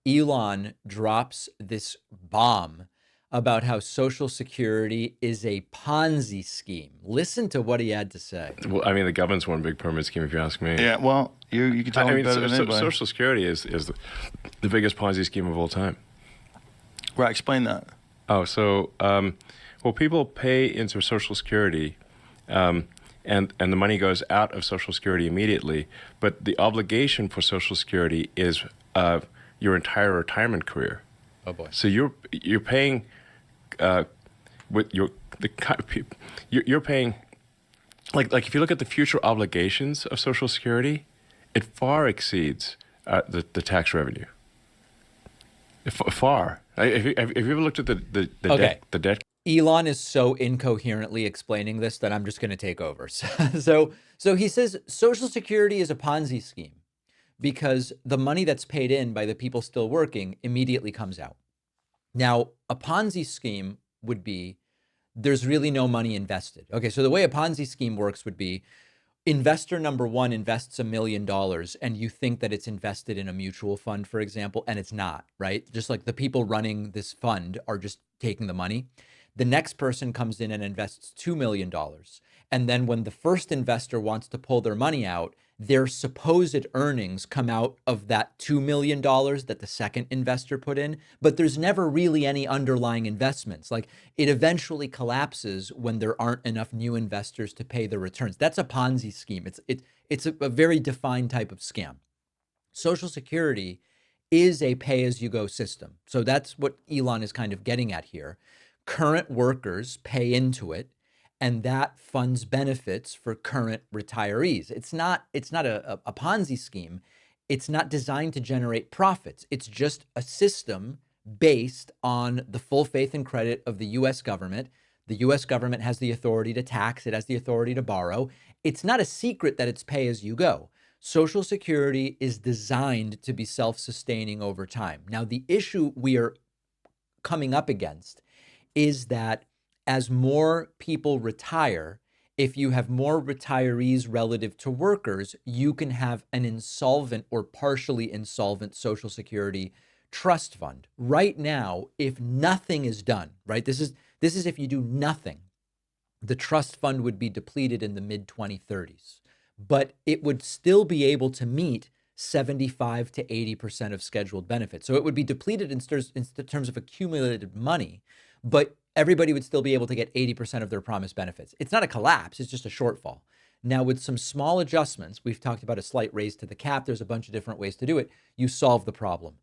Elon drops this bomb about how Social Security is a Ponzi scheme. Listen to what he had to say. Well, I mean, the government's one big pyramid scheme, if you ask me. Yeah, well, you can tell me better than anybody. Social Security is the biggest Ponzi scheme of all time. Right, explain that. Oh, so, well, people pay into Social Security, and the money goes out of Social Security immediately, but the obligation for Social Security is your entire retirement career. Oh boy. So you're paying with you're paying like if you look at the future obligations of Social Security, it far exceeds the tax revenue. Far. Have you ever looked at the Okay. debt? Elon is so incoherently explaining this that I'm just going to take over. So he says Social Security is a Ponzi scheme because the money that's paid in by the people still working immediately comes out. Now, a Ponzi scheme would be there's really no money invested. Okay, so the way a Ponzi scheme works would be investor number one invests $1 million and you think that it's invested in a mutual fund, for example, and it's not, right? Just like the people running this fund are just taking the money. The next person comes in and invests $2 million. And then when the first investor wants to pull their money out, their supposed earnings come out of that $2 million that the second investor put in, but there's never really any underlying investments. Like it eventually collapses when there aren't enough new investors to pay the returns. That's a Ponzi scheme. It's a very defined type of scam. Social Security is a pay-as-you-go system. So that's what Elon is kind of getting at here. Current workers pay into it, and that funds benefits for current retirees. It's not a Ponzi scheme. It's not designed to generate profits. It's just a system based on the full faith and credit of the US government. The US government has the authority to tax. It has the authority to borrow. It's not a secret that it's pay as you go. Social Security is designed to be self-sustaining over time. Now, the issue we are coming up against is that as more people retire, if you have more retirees relative to workers, you can have an insolvent or partially insolvent Social Security trust fund. Right now, if nothing is done, right? This is if you do nothing, the trust fund would be depleted in the mid-2030s, but it would still be able to meet 75 to 80% of scheduled benefits. So it would be depleted in terms of accumulated money, but everybody would still be able to get 80% of their promised benefits. It's not a collapse, it's just a shortfall. Now, with some small adjustments, we've talked about a slight raise to the cap. There's a bunch of different ways to do it. You solve the problem.